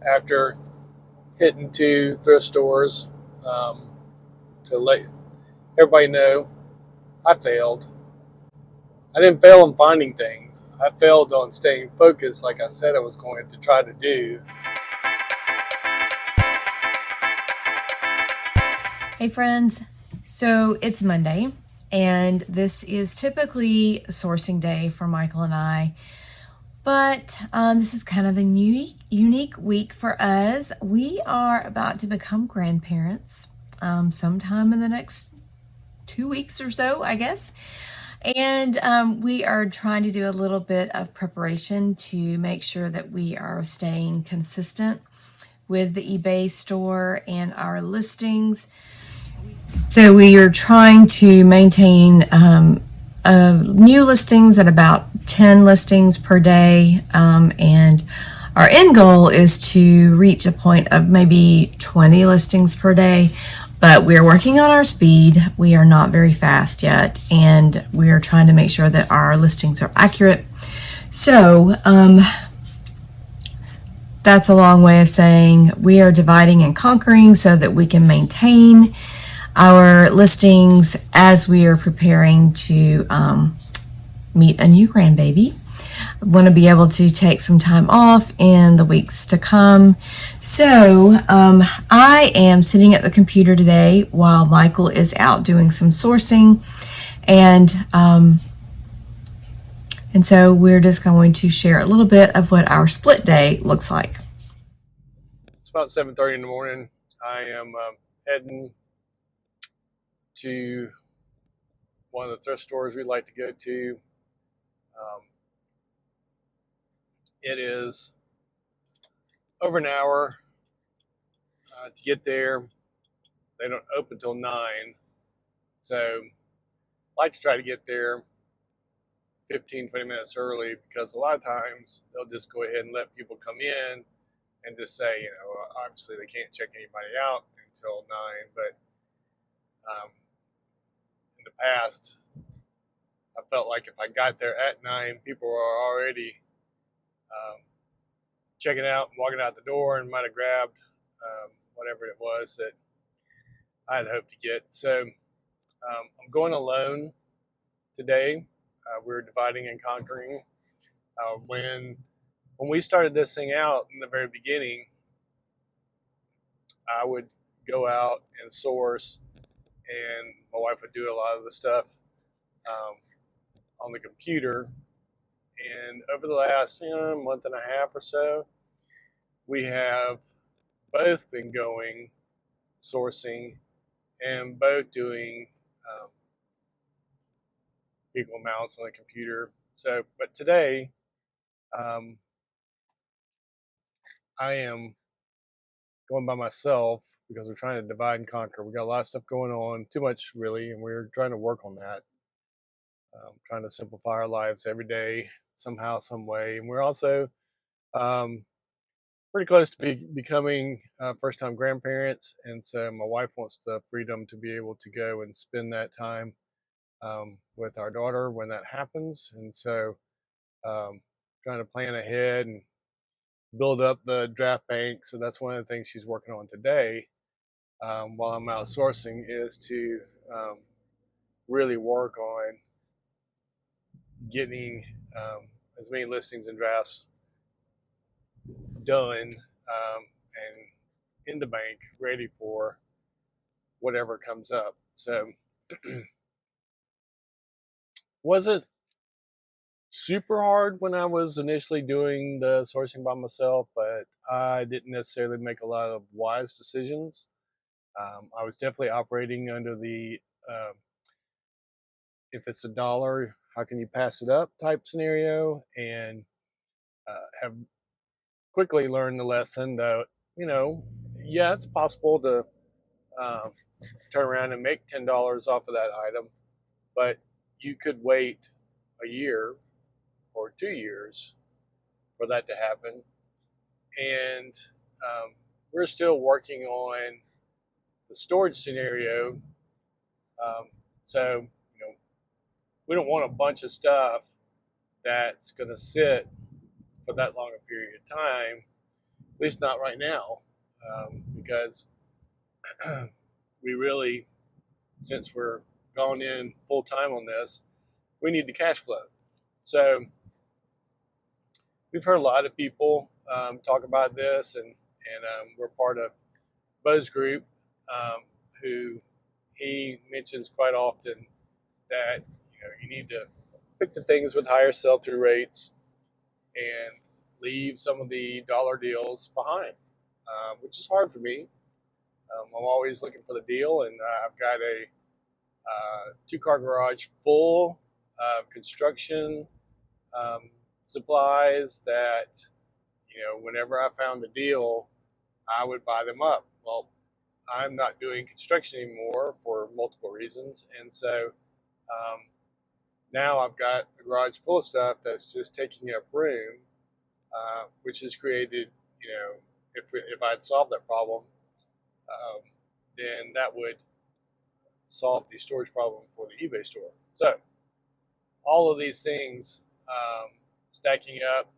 after hitting 2 thrift stores to let everybody know I failed. I didn't fail in finding things. I failed on staying focused like I said I was going to try to do. Hey friends, so it's Monday and this is typically sourcing day for Michael and I, but this is kind of a unique week for us. We are about to become grandparents sometime in the next 2 weeks or so, I guess. And we are trying to do a little bit of preparation to make sure that we are staying consistent with the eBay store and our listings. So we are trying to maintain new listings at about 10 listings per day. And our end goal is to reach a point of maybe 20 listings per day. But we're working on our speed. We are not very fast yet. And we are trying to make sure that our listings are accurate. So that's a long way of saying we are dividing and conquering so that we can maintain our listings as we are preparing to meet a new grandbaby. I want to be able to take some time off in the weeks to come. So I am sitting at the computer today while Michael is out doing some sourcing, and so we're just going to share a little bit of what our split day looks like. It's about 7:30 in the morning. I am heading to one of the thrift stores we like to go to. It is over an hour to get there. They don't open till 9, so I like to try to get there 15-20 minutes early, because a lot of times they'll just go ahead and let people come in and just say, obviously they can't check anybody out until 9, but in the past I felt like if I got there at 9, people were already checking out and walking out the door and might have grabbed whatever it was that I had hoped to get. So I'm going alone today. We're dividing and conquering. When we started this thing out in the very beginning, I would go out and source, and my wife would do a lot of the stuff on the computer. And over the last month and a half or so, we have both been going sourcing and both doing equal amounts on the computer. So, but today, I am going by myself because we're trying to divide and conquer. We got a lot of stuff going on, too much really, and we're trying to work on that. Trying to simplify our lives every day somehow, some way, and we're also pretty close to becoming first-time grandparents, and so my wife wants the freedom to be able to go and spend that time with our daughter when that happens, and so trying to plan ahead and build up the draft bank. So that's one of the things she's working on today while I'm outsourcing, is to really work on getting as many listings and drafts done and in the bank, ready for whatever comes up. So wasn't super hard when I was initially doing the sourcing by myself, but I didn't necessarily make a lot of wise decisions. I was definitely operating under the if it's $1, how can you pass it up type scenario, and have quickly learned the lesson that, yeah, it's possible to turn around and make $10 off of that item, but you could wait a year or 2 years for that to happen. And we're still working on the storage scenario. So, we don't want a bunch of stuff that's going to sit for that long a period of time. At least not right now, because we really, since we're gone in full time on this, we need the cash flow. So we've heard a lot of people talk about this, and we're part of Beau's group, who he mentions quite often that you need to pick the things with higher sell-through rates and leave some of the dollar deals behind, which is hard for me. I'm always looking for the deal, and I've got a two-car garage full of construction um, supplies that whenever I found a deal, I would buy them up. Well, I'm not doing construction anymore for multiple reasons, and so um, now I've got a garage full of stuff that's just taking up room, which has created, if I'd solved that problem, um, then that would solve the storage problem for the eBay store. So all of these things stacking up.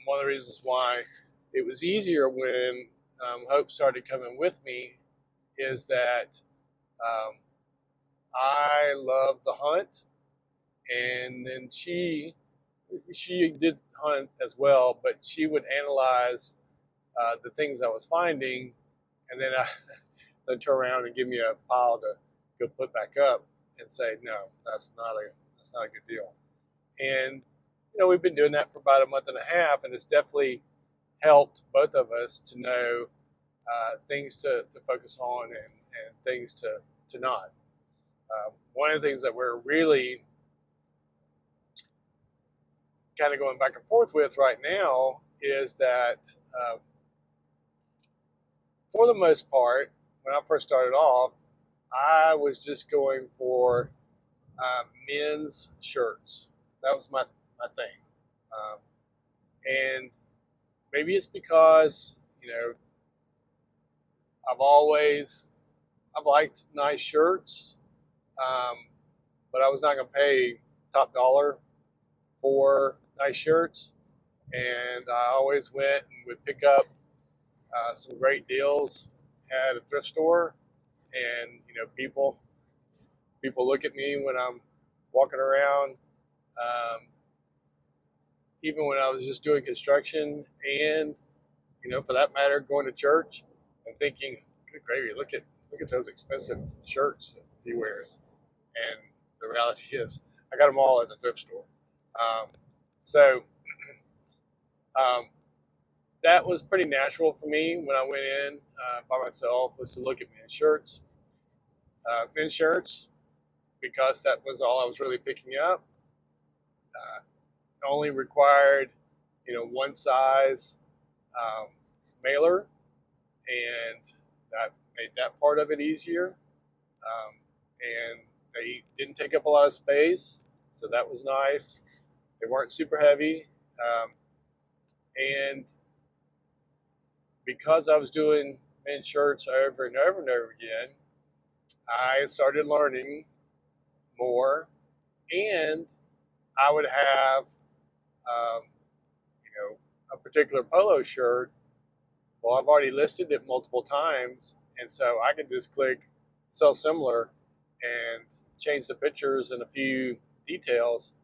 One of the reasons why it was easier when Hope started coming with me is that um, I love the hunt, and then she did hunt as well, but she would analyze the things I was finding, and then then turn around and give me a pile to go put back up and say, no, that's not a good deal. And we've been doing that for about a month and a half, and it's definitely helped both of us to know things to focus on and things to not. One of the things that we're really kind of going back and forth with right now is that for the most part, when I first started off, I was just going for men's shirts. That was my thing. Um, and maybe it's because, I've always I've liked nice shirts, um, but I was not going to pay top dollar for nice shirts. And I always went and would pick up some great deals at a thrift store. And people look at me when I'm walking around, um, even when I was just doing construction, and for that matter, going to church and thinking, "Good gravy! Look at those expensive shirts that he wears." And the reality is, I got them all at the thrift store. Um, so um, that was pretty natural for me when I went in by myself, was to look at men's shirts, because that was all I was really picking up. Uh, Only required, one size um, mailer, and that made that part of it easier. And they didn't take up a lot of space, so that was nice. They weren't super heavy, and because I was doing men's shirts over and over and over again, I started learning more, and I would have, um, a particular polo shirt. Well, I've already listed it multiple times, and so I could just click sell similar and change the pictures and a few details,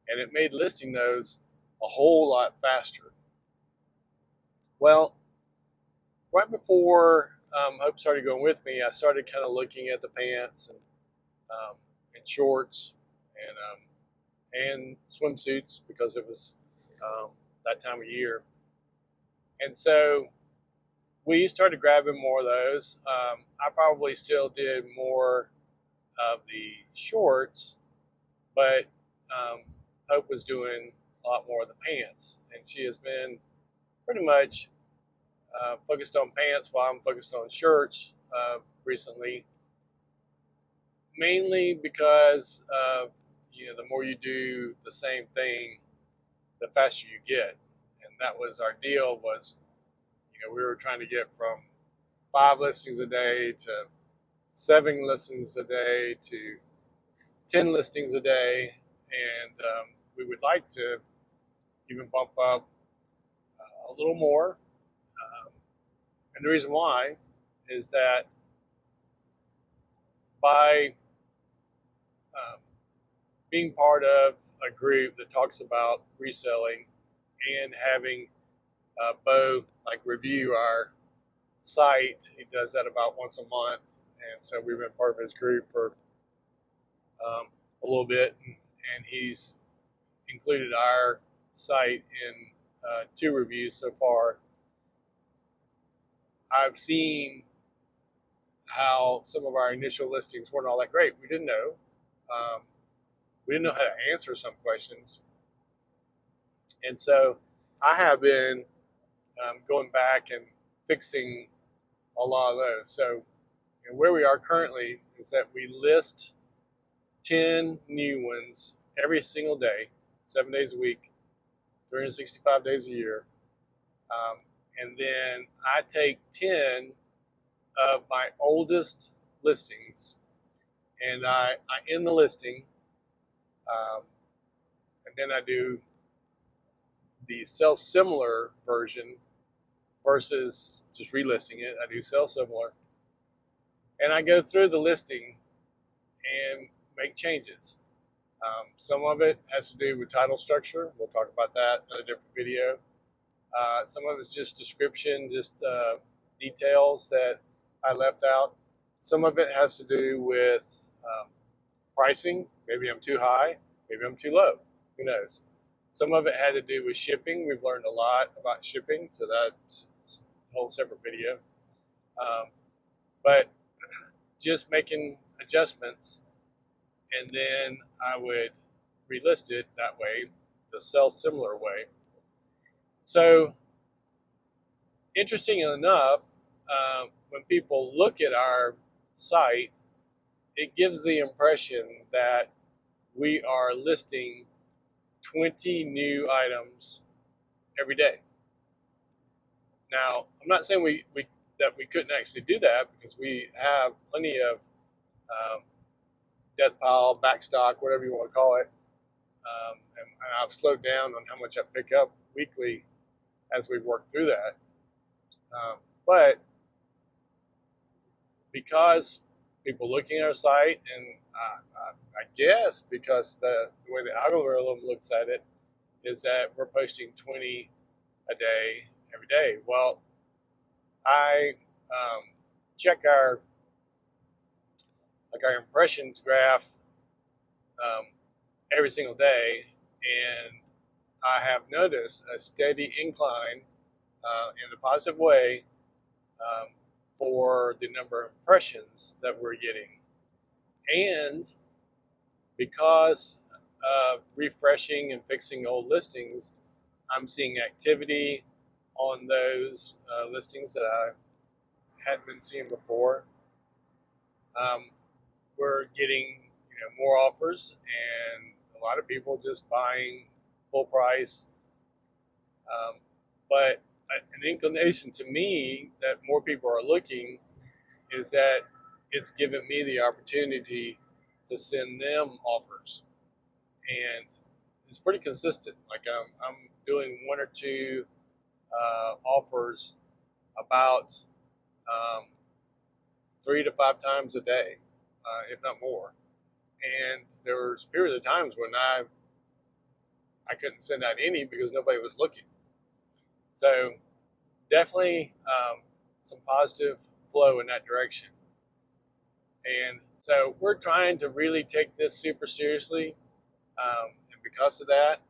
and it made listing those a whole lot faster. Well, right before Hope started going with me, I started kind of looking at the pants and shorts and swimsuits, because it was that time of year, and so we started grabbing more of those. I probably still did more of the shorts, but Hope was doing a lot more of the pants, and she has been pretty much focused on pants while I'm focused on shirts recently, mainly because of the more you do the same thing, the faster you get, and that was our deal. Was we were trying to get from 5 listings a day to 7 listings a day to 10 listings a day, and we would like to even bump up a little more. And the reason why is that by um, being part of a group that talks about reselling and having Beau like review our site, he does that about once a month, and so we've been part of his group for a little bit, and he's included our site in 2 reviews so far. I've seen how some of our initial listings weren't all that great. We didn't know. We didn't know how to answer some questions. And so I have been going back and fixing a lot of those. So where we are currently is that we list 10 new ones every single day, 7 days a week, 365 days a year. And then I take 10 of my oldest listings and I end the listing. Um, and then I do the sell similar version versus just relisting it. I do sell similar. And I go through the listing and make changes. Some of it has to do with title structure. We'll talk about that in a different video. Some of it's just description, just details that I left out. Some of it has to do with pricing. Maybe I'm too high, maybe I'm too low. Who knows? Some of it had to do with shipping. We've learned a lot about shipping, so that's a whole separate video. But just making adjustments, and then I would relist it that way, the sell similar way. So, interesting enough, when people look at our site, it gives the impression that we are listing 20 new items every day. Now, I'm not saying that we couldn't actually do that, because we have plenty of death pile, backstock, whatever you want to call it. And I've slowed down on how much I pick up weekly as we work through that. But because people looking at our site, and I guess because the way the algorithm looks at it is that we're posting 20 a day every day. Well, I check our impressions graph every single day, and I have noticed a steady incline in a positive way for the number of impressions that we're getting. And because of refreshing and fixing old listings, I'm seeing activity on those listings that I hadn't been seeing before. We're getting more offers, and a lot of people just buying full price. But an inclination to me that more people are looking is that it's given me the opportunity to send them offers, and it's pretty consistent. Like I'm doing 1 or 2 offers about 3 to 5 times a day, if not more. And there was periods of times when I couldn't send out any because nobody was looking. So definitely some positive flow in that direction. And so we're trying to really take this super seriously. And because of that,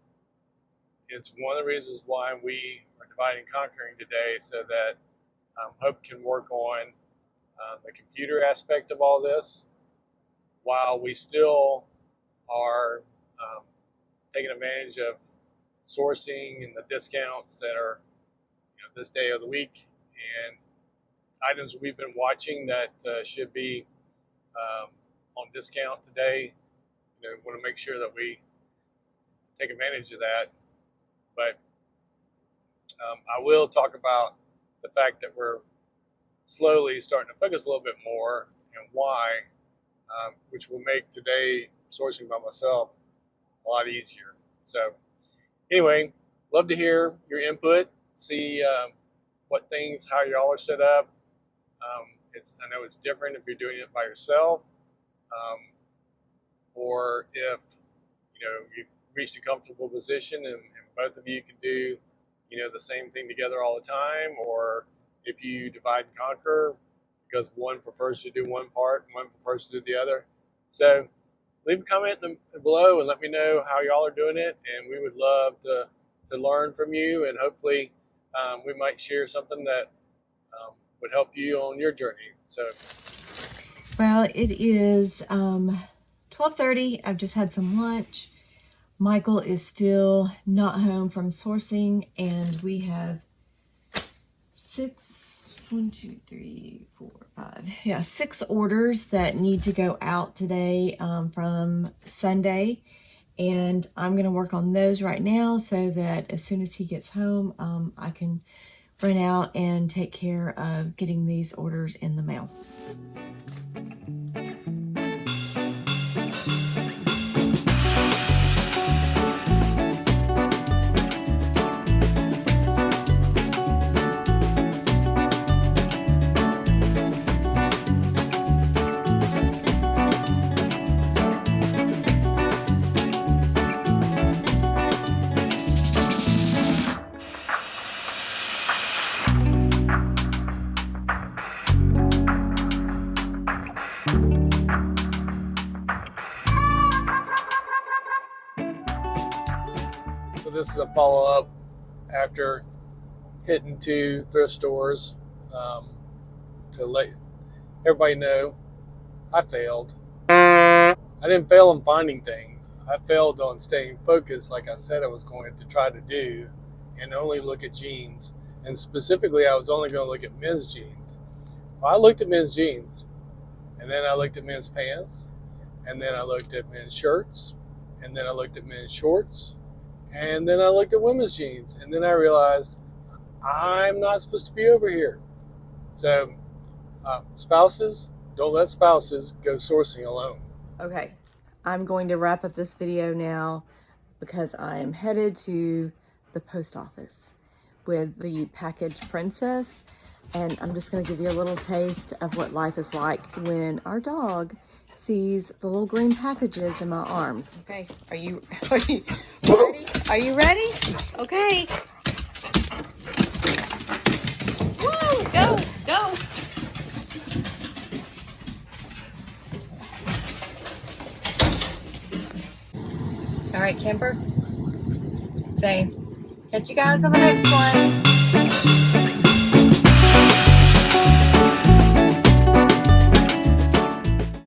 it's one of the reasons why we are dividing and conquering today, so that Hope can work on the computer aspect of all this, while we still are taking advantage of sourcing and the discounts that are this day of the week, and items we've been watching that should be on discount today. Want to make sure that we take advantage of that. But I will talk about the fact that we're slowly starting to focus a little bit more, and why, which will make today sourcing by myself a lot easier. So anyway, love to hear your input. See what things, how y'all are set up. I know it's different if you're doing it by yourself, or if you've reached a comfortable position and both of you can do the same thing together all the time, or if you divide and conquer because one prefers to do one part and one prefers to do the other. So leave a comment below and let me know how y'all are doing it, and we would love to learn from you, and hopefully we might share something that would help you on your journey. So, well, it is 12:30. I've just had some lunch. Michael is still not home from sourcing, and we have 6 orders that need to go out today from Sunday, and I'm going to work on those right now so that as soon as he gets home, I can run out and take care of getting these orders in the mail. so this is a follow-up after hitting 2 thrift stores, to let everybody know I failed. I didn't fail on finding things. I failed on staying focused like I said I was going to try to do, and only look at jeans. And specifically, I was only going to look at men's jeans. Well, I looked at men's jeans, and then I looked at men's pants, and then I looked at men's shirts, and then I looked at men's shorts, and then I looked at women's jeans, and then I realized I'm not supposed to be over here. So, spouses, don't let spouses go sourcing alone. Okay, I'm going to wrap up this video now because I am headed to the post office with the package princess, and I'm just going to give you a little taste of what life is like when our dog sees the little green packages in my arms. Okay, are you ready? Are you ready? Okay. Woo! Go! Go! All right, Kimber. Say, catch you guys on the next one.